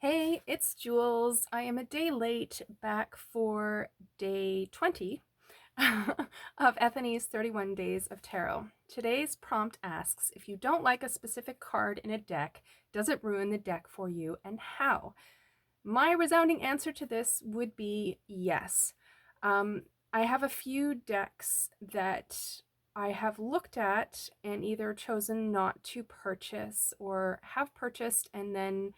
Hey, it's Jules. I am a day late back for day 20 of Ethany's 31 Days of Tarot. Today's prompt asks, if you don't like a specific card in a deck, does it ruin the deck for you, and how? My resounding answer to this would be yes. I have a few decks that I have looked at and either chosen not to purchase or have purchased and then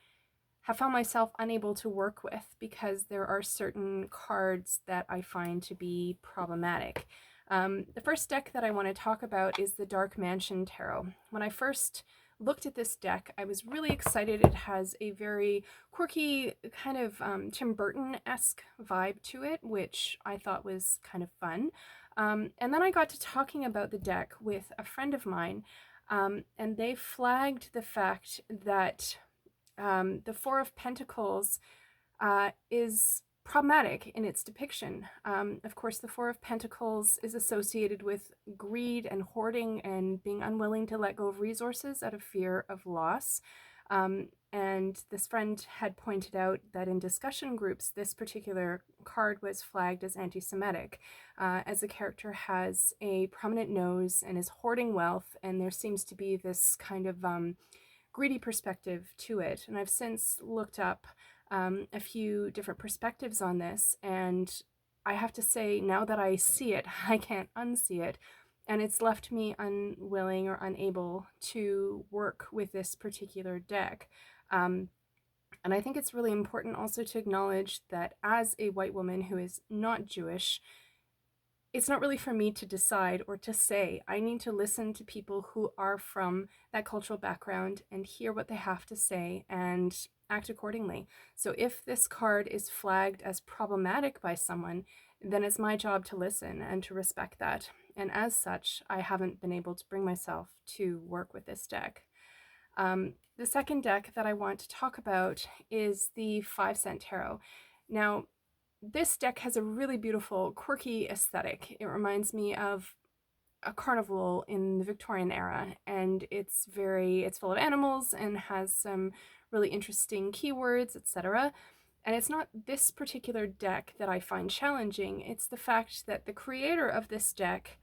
have found myself unable to work with because there are certain cards that I find to be problematic. The first deck that I want to talk about is the Dark Mansion Tarot. When I first looked at this deck, I was really excited. It has a very quirky, kind of Tim Burton-esque vibe to it, which I thought was kind of fun. And then I got to talking about the deck with a friend of mine, and they flagged the fact that the Four of Pentacles is problematic in its depiction. Of course, the Four of Pentacles is associated with greed and hoarding and being unwilling to let go of resources out of fear of loss. And this friend had pointed out that in discussion groups, this particular card was flagged as anti-Semitic, as the character has a prominent nose and is hoarding wealth, and there seems to be this kind of greedy perspective to it. And I've since looked up a few different perspectives on this, and I have to say, now that I see it, I can't unsee it, and it's left me unwilling or unable to work with this particular deck. And I think it's really important also to acknowledge that as a white woman who is not Jewish, it's not really for me to decide or to say. I need to listen to people who are from that cultural background and hear what they have to say and act accordingly. So if this card is flagged as problematic by someone, then it's my job to listen and to respect that. And as such, I haven't been able to bring myself to work with this deck. The second deck that I want to talk about is the 5-cent tarot. Now, this deck has a really beautiful, quirky aesthetic. It reminds me of a carnival in the Victorian era, and it's full of animals and has some really interesting keywords, etc. And it's not this particular deck that I find challenging, it's the fact that the creator of this deck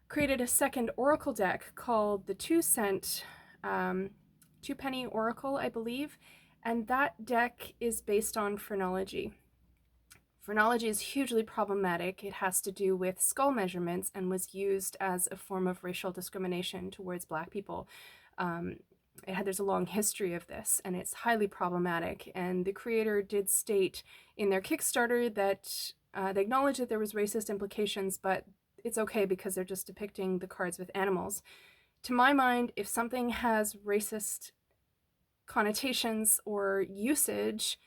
created a second oracle deck called the 2-cent, 2-penny oracle, I believe, and that deck is based on phrenology. Phrenology is hugely problematic. It has to do with skull measurements and was used as a form of racial discrimination towards Black people. There's a long history of this, and it's highly problematic. And the creator did state in their Kickstarter that they acknowledge that there was racist implications, but it's okay because they're just depicting the cards with animals. To my mind, if something has racist connotations or usage,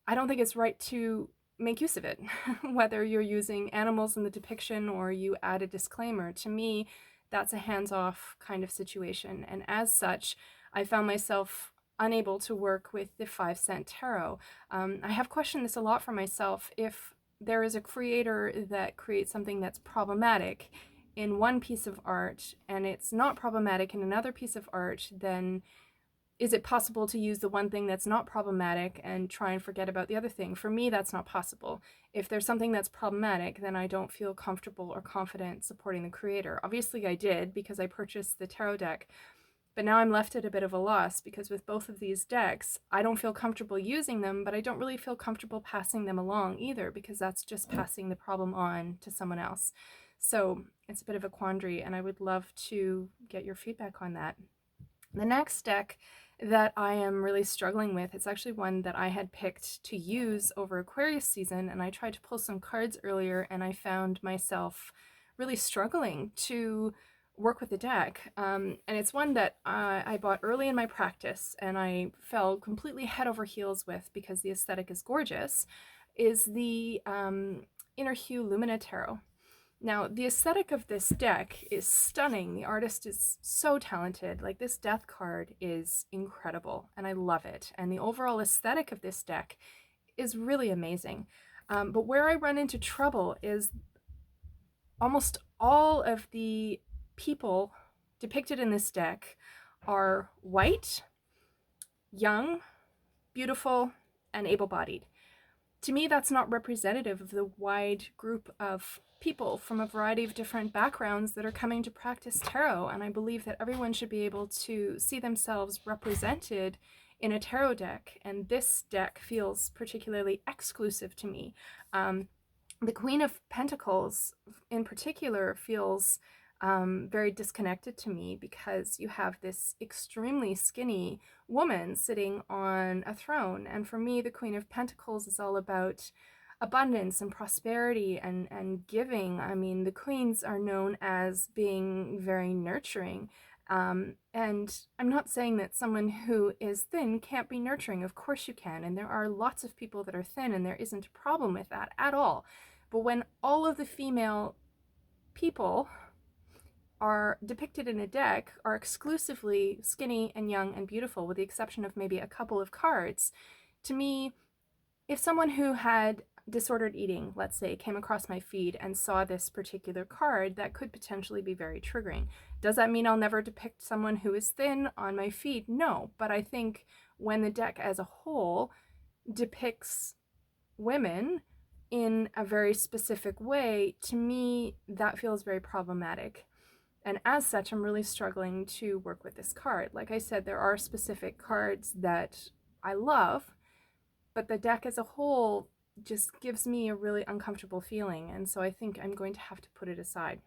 I don't think it's right to make use of it, whether you're using animals in the depiction or you add a disclaimer. To me, that's a hands-off kind of situation. And as such, I found myself unable to work with the 5-cent tarot. I have questioned this a lot for myself. If there is a creator that creates something that's problematic in one piece of art and it's not problematic in another piece of art, then is it possible to use the one thing that's not problematic and try and forget about the other thing? For me, that's not possible. If there's something that's problematic, then I don't feel comfortable or confident supporting the creator. Obviously I did because I purchased the tarot deck, but now I'm left at a bit of a loss because with both of these decks, I don't feel comfortable using them, but I don't really feel comfortable passing them along either because that's just passing the problem on to someone else. So it's a bit of a quandary, and I would love to get your feedback on that. The next deck that I am really struggling with, it's actually one that I had picked to use over Aquarius season, and I tried to pull some cards earlier and I found myself really struggling to work with the deck. And it's one that I bought early in my practice and I fell completely head over heels with because the aesthetic is gorgeous, is the Inner Hue Lumina Tarot. Now, the aesthetic of this deck is stunning. The artist is so talented. Like, this death card is incredible, and I love it. And the overall aesthetic of this deck is really amazing. But where I run into trouble is almost all of the people depicted in this deck are white, young, beautiful, and able-bodied. To me, that's not representative of the wide group of people from a variety of different backgrounds that are coming to practice tarot, and I believe that everyone should be able to see themselves represented in a tarot deck, and this deck feels particularly exclusive to me. The Queen of Pentacles in particular feels very disconnected to me, because you have this extremely skinny woman sitting on a throne, and for me the Queen of Pentacles is all about abundance and prosperity and giving. I mean, the queens are known as being very nurturing, and I'm not saying that someone who is thin can't be nurturing. Of course you can, and there are lots of people that are thin, and there isn't a problem with that at all. But when all of the female people are depicted in a deck are exclusively skinny and young and beautiful, with the exception of maybe a couple of cards, to me, if someone who had disordered eating, let's say, came across my feed and saw this particular card, that could potentially be very triggering. Does that mean I'll never depict someone who is thin on my feed? No, but I think when the deck as a whole depicts women in a very specific way, to me, that feels very problematic. And as such, I'm really struggling to work with this card. Like I said, there are specific cards that I love, but the deck as a whole just gives me a really uncomfortable feeling, and so I think I'm going to have to put it aside.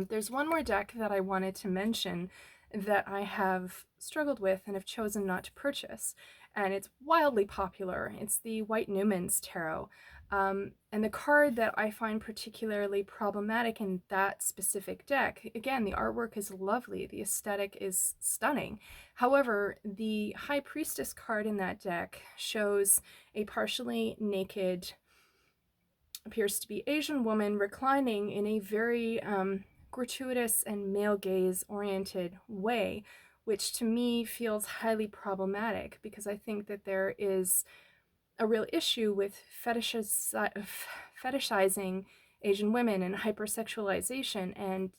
There's one more deck that I wanted to mention that I have struggled with and have chosen not to purchase, and it's wildly popular. It's the White Newman's Tarot. And the card that I find particularly problematic in that specific deck, again, the artwork is lovely, the aesthetic is stunning. However, the High Priestess card in that deck shows a partially naked, appears to be Asian woman reclining in a very gratuitous and male gaze oriented way, which to me feels highly problematic, because I think that there is a real issue with fetishizing Asian women and hypersexualization, and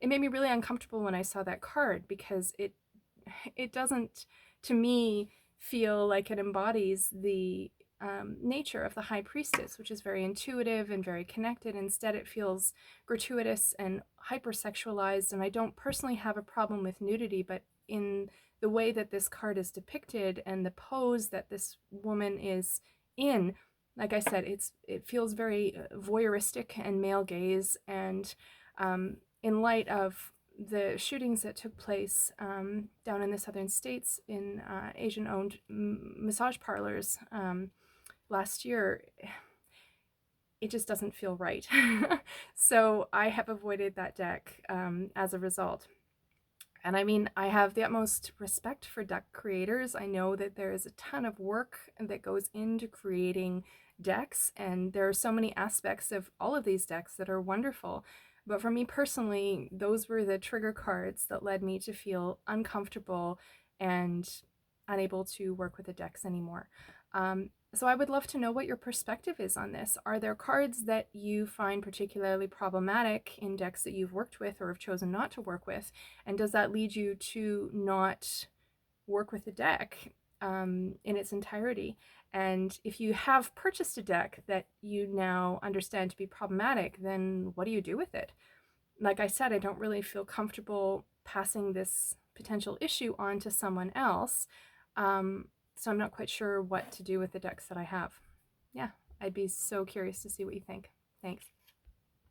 it made me really uncomfortable when I saw that card, because it doesn't, to me, feel like it embodies the nature of the High Priestess, which is very intuitive and very connected. Instead, it feels gratuitous and hypersexualized, and I don't personally have a problem with nudity, but in the way that this card is depicted and the pose that this woman is in, like I said, it feels very voyeuristic and male gaze, and in light of the shootings that took place down in the southern states in Asian-owned massage parlors last year, it just doesn't feel right. So I have avoided that deck as a result. And I mean, I have the utmost respect for deck creators. I know that there is a ton of work that goes into creating decks, and there are so many aspects of all of these decks that are wonderful. But for me personally, those were the trigger cards that led me to feel uncomfortable and unable to work with the decks anymore. So I would love to know what your perspective is on this. Are there cards that you find particularly problematic in decks that you've worked with or have chosen not to work with? And does that lead you to not work with the deck in its entirety? And if you have purchased a deck that you now understand to be problematic, then what do you do with it? Like I said, I don't really feel comfortable passing this potential issue on to someone else. So I'm not quite sure what to do with the decks that I have. Yeah, I'd be so curious to see what you think. Thanks.